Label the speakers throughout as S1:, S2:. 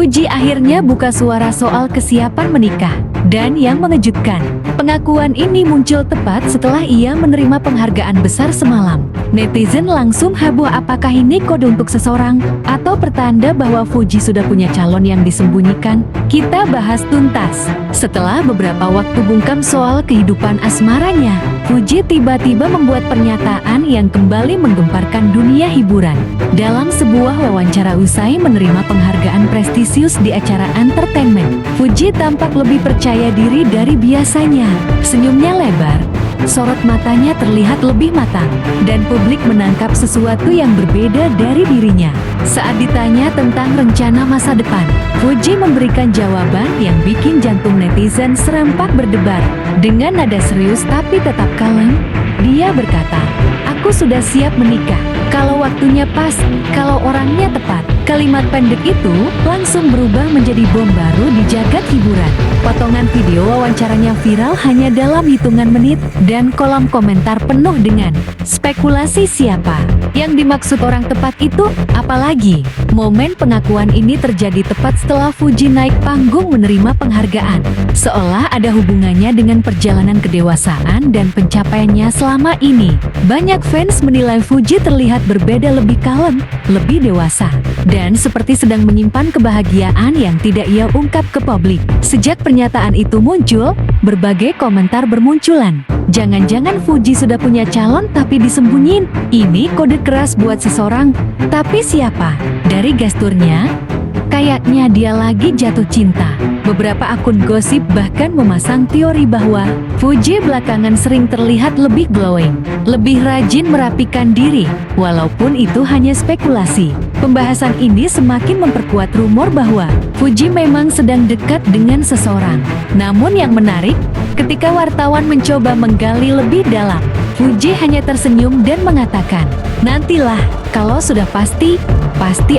S1: Fuji akhirnya buka suara soal kesiapan menikah. Dan yang mengejutkan, pengakuan ini muncul tepat setelah ia menerima penghargaan besar semalam. Netizen langsung heboh, apakah ini kode untuk seseorang atau pertanda bahwa Fuji sudah punya calon yang disembunyikan? Kita bahas tuntas. Setelah beberapa waktu bungkam soal kehidupan asmaranya, Fuji tiba-tiba membuat pernyataan yang kembali menggemparkan dunia hiburan. Dalam sebuah wawancara usai menerima penghargaan prestisius di acara entertainment, Fuji tampak lebih percaya diri dari biasanya. Senyumnya lebar, sorot matanya terlihat lebih matang, dan publik menangkap sesuatu yang berbeda dari dirinya. Saat ditanya tentang rencana masa depan, Fuji memberikan jawaban yang bikin jantung netizen serempak berdebar. Dengan nada serius tapi tetap kalem, dia berkata, "Aku sudah siap menikah. Kalau waktunya pas, kalau orangnya tepat." Kalimat pendek itu langsung berubah menjadi bom baru di jagat hiburan. Potongan video wawancaranya viral hanya dalam hitungan menit, dan kolom komentar penuh dengan spekulasi siapa yang dimaksud orang tepat itu. Apalagi, momen pengakuan ini terjadi tepat setelah Fuji naik panggung menerima penghargaan, seolah ada hubungannya dengan perjalanan kedewasaan dan pencapaiannya selama ini. Banyak fans menilai Fuji terlihat berbeda, lebih kalem, lebih dewasa, dan seperti sedang menyimpan kebahagiaan yang tidak ia ungkap ke publik. Sejak pernyataan itu muncul, berbagai komentar bermunculan. Jangan-jangan Fuji sudah punya calon tapi disembunyiin. Ini kode keras buat seseorang. Tapi siapa? Dari gesturnya, kayaknya dia lagi jatuh cinta. Beberapa akun gosip bahkan memasang teori bahwa Fuji belakangan sering terlihat lebih glowing, lebih rajin merapikan diri. Walaupun itu hanya spekulasi, pembahasan ini semakin memperkuat rumor bahwa Fuji memang sedang dekat dengan seseorang. Namun yang menarik, ketika wartawan mencoba menggali lebih dalam, Fuji hanya tersenyum dan mengatakan, "Nantilah, kalau sudah pasti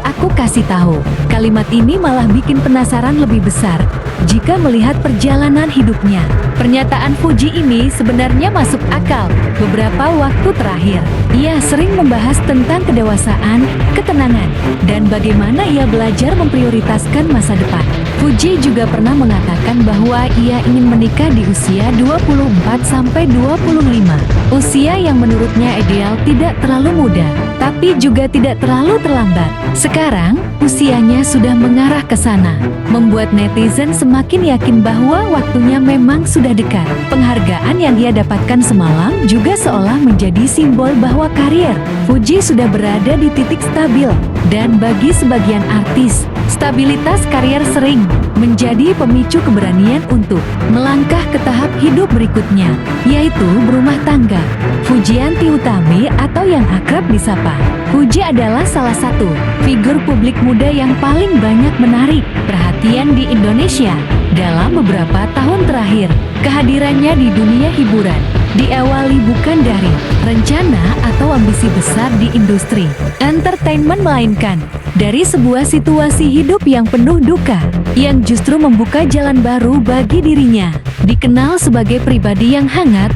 S1: aku kasih tahu." Kalimat ini malah bikin penasaran lebih besar jika melihat perjalanan hidupnya. Pernyataan Fuji ini sebenarnya masuk akal. Beberapa waktu terakhir, ia sering membahas tentang kedewasaan, ketenangan, dan bagaimana ia belajar memprioritaskan masa depan. Fuji juga pernah mengatakan bahwa ia ingin menikah di usia 24-25. Usia yang menurutnya ideal, tidak terlalu muda, tapi juga tidak terlalu terlambat. Sekarang, usianya sudah mengarah ke sana, membuat netizen semakin yakin bahwa waktunya memang sudah dekat. Penghargaan yang dia dapatkan semalam juga seolah menjadi simbol bahwa karir Fuji sudah berada di titik stabil. Dan bagi sebagian artis, stabilitas karir sering menjadi pemicu keberanian untuk melangkah ke tahap hidup berikutnya, yaitu berumah tangga. Fujianti Utami atau yang akrab disapa Fuji adalah salah satu figur publik muda yang paling banyak menarik perhatian di Indonesia. Dalam beberapa tahun terakhir, kehadirannya di dunia hiburan diawali bukan dari rencana atau ambisi besar di industri entertainment, melainkan dari sebuah situasi hidup yang penuh duka, yang justru membuka jalan baru bagi dirinya. Dikenal sebagai pribadi yang hangat,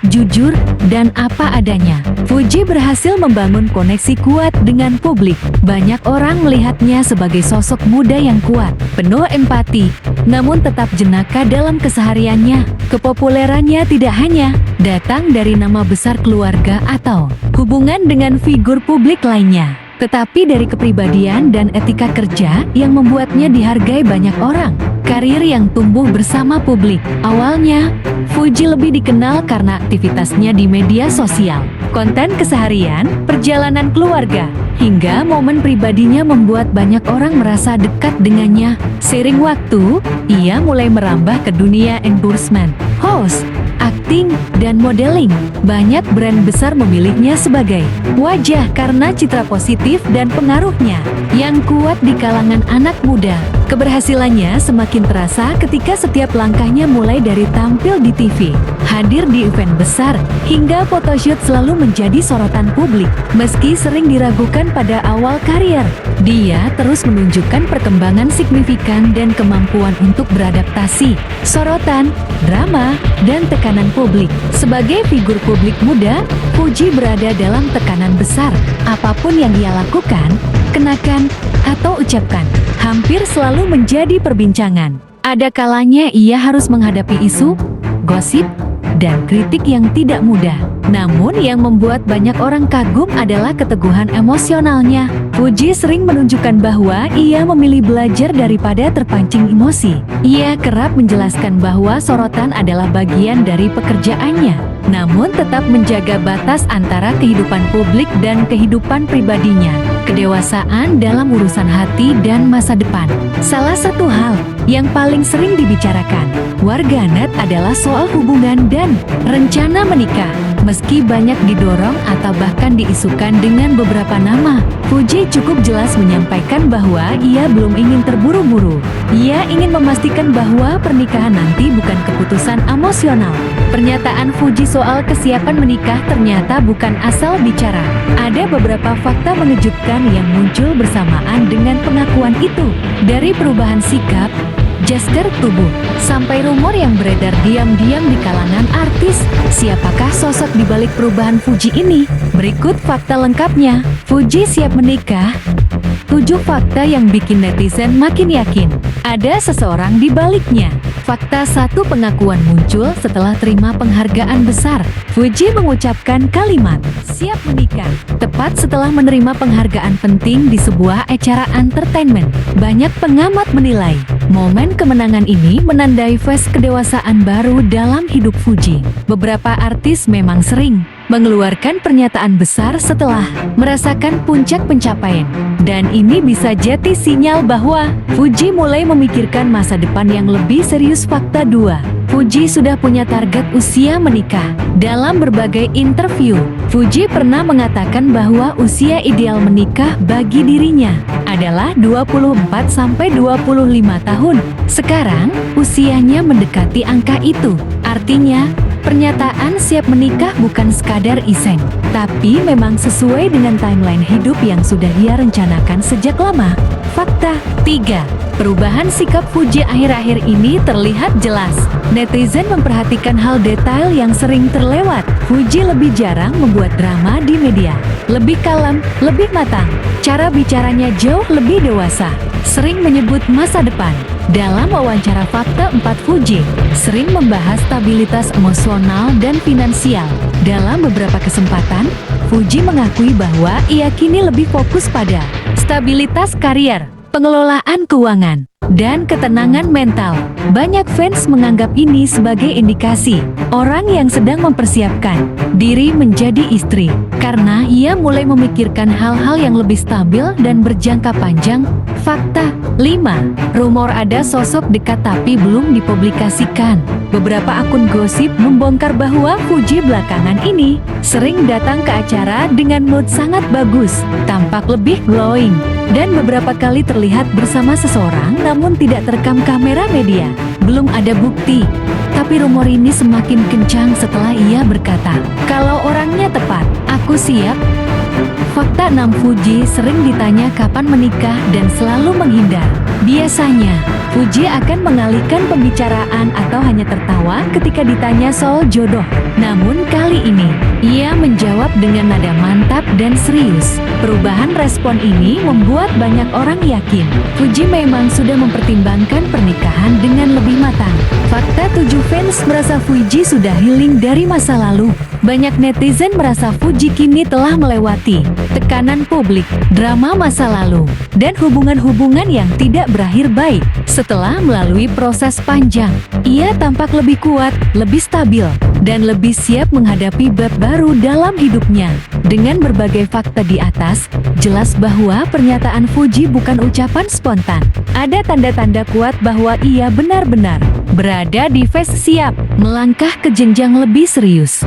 S1: jujur, dan apa adanya, Fuji berhasil membangun koneksi kuat dengan publik. Banyak orang melihatnya sebagai sosok muda yang kuat, penuh empati, namun tetap jenaka dalam kesehariannya. Kepopulerannya tidak hanya datang dari nama besar keluarga atau hubungan dengan figur publik lainnya, tetapi dari kepribadian dan etika kerja yang membuatnya dihargai banyak orang. Karir yang tumbuh bersama publik. Awalnya, Fuji lebih dikenal karena aktivitasnya di media sosial, konten keseharian, perjalanan keluarga, hingga momen pribadinya membuat banyak orang merasa dekat dengannya. Seiring waktu, ia mulai merambah ke dunia endorsement, host, akting, dan modeling. Banyak brand besar memilihnya sebagai wajah karena citra positif dan pengaruhnya yang kuat di kalangan anak muda. Keberhasilannya semakin terasa ketika setiap langkahnya, mulai dari tampil di TV, hadir di event besar, hingga photoshoot, selalu menjadi sorotan publik. Meski sering diragukan pada awal karier, dia terus menunjukkan perkembangan signifikan dan kemampuan untuk beradaptasi sorotan, drama, dan tekanan publik. Sebagai figur publik muda, Fuji berada dalam tekanan besar. Apapun yang ia lakukan, kenakan, atau ucapkan hampir selalu menjadi perbincangan. Ada kalanya ia harus menghadapi isu, gosip, dan kritik yang tidak mudah. Namun yang membuat banyak orang kagum adalah keteguhan emosionalnya. Fuji sering menunjukkan bahwa ia memilih belajar daripada terpancing emosi. Ia kerap menjelaskan bahwa sorotan adalah bagian dari pekerjaannya, namun tetap menjaga batas antara kehidupan publik dan kehidupan pribadinya. Kedewasaan dalam urusan hati dan masa depan. Salah satu hal yang paling sering dibicarakan warganet adalah soal hubungan dan rencana menikah. Meski banyak didorong atau bahkan diisukan dengan beberapa nama, Fuji cukup jelas menyampaikan bahwa ia belum ingin terburu-buru. Ia ingin memastikan bahwa pernikahan nanti bukan keputusan emosional. Pernyataan Fuji soal kesiapan menikah ternyata bukan asal bicara. Ada beberapa fakta mengejutkan yang muncul bersamaan dengan pengakuan itu. Dari perubahan sikap, gestur tubuh, sampai rumor yang beredar diam-diam di kalangan artis. Siapakah sosok di balik perubahan Fuji ini? Berikut fakta lengkapnya. Fuji siap menikah. 7 fakta yang bikin netizen makin yakin ada seseorang di baliknya. Fakta 1, pengakuan muncul setelah terima penghargaan besar. Fuji mengucapkan kalimat siap menikah tepat setelah menerima penghargaan penting di sebuah acara entertainment. Banyak pengamat menilai momen kemenangan ini menandai fase kedewasaan baru dalam hidup Fuji. Beberapa artis memang sering mengeluarkan pernyataan besar setelah merasakan puncak pencapaian, dan ini bisa jadi sinyal bahwa Fuji mulai memikirkan masa depan yang lebih serius. Fakta 2, Fuji sudah punya target usia menikah. Dalam berbagai interview, Fuji pernah mengatakan bahwa usia ideal menikah bagi dirinya adalah 24-25 tahun. Sekarang, usianya mendekati angka itu. Artinya, pernyataan siap menikah bukan sekadar iseng, tapi memang sesuai dengan timeline hidup yang sudah ia rencanakan sejak lama. Fakta 3, perubahan sikap Fuji akhir-akhir ini terlihat jelas. Netizen memperhatikan hal detail yang sering terlewat. Fuji lebih jarang membuat drama di media, lebih kalem, lebih matang. Cara bicaranya jauh lebih dewasa, sering menyebut masa depan. Dalam wawancara Fakta 4, Fuji sering membahas stabilitas emosional dan finansial. Dalam beberapa kesempatan, Fuji mengakui bahwa ia kini lebih fokus pada stabilitas karier, pengelolaan keuangan, dan ketenangan mental. Banyak fans menganggap ini sebagai indikasi orang yang sedang mempersiapkan diri menjadi istri, karena ia mulai memikirkan hal-hal yang lebih stabil dan berjangka panjang. Fakta 5, rumor ada sosok dekat tapi belum dipublikasikan. Beberapa akun gosip membongkar bahwa Fuji belakangan ini sering datang ke acara dengan mood sangat bagus, tampak lebih glowing, dan beberapa kali terlihat bersama seseorang namun tidak terekam kamera media. Belum ada bukti, tapi rumor ini semakin kencang setelah ia berkata, "Kalau orangnya tepat, aku siap." Fakta 6, Fuji sering ditanya kapan menikah dan selalu menghindar. Biasanya, Fuji akan mengalihkan pembicaraan atau hanya tertawa ketika ditanya soal jodoh. Namun kali ini, ia menjawab dengan nada mantap dan serius. Perubahan respon ini membuat banyak orang yakin Fuji memang sudah mempertimbangkan pernikahan dengan lebih matang. Fakta 7, fans merasa Fuji sudah healing dari masa lalu. Banyak netizen merasa Fuji kini telah melewati tekanan publik, drama masa lalu, dan hubungan-hubungan yang tidak berakhir baik. Setelah melalui proses panjang, ia tampak lebih kuat, lebih stabil, dan lebih siap menghadapi bab baru dalam hidupnya. Dengan berbagai fakta di atas, jelas bahwa pernyataan Fuji bukan ucapan spontan. Ada tanda-tanda kuat bahwa ia benar-benar berada di fase siap melangkah ke jenjang lebih serius.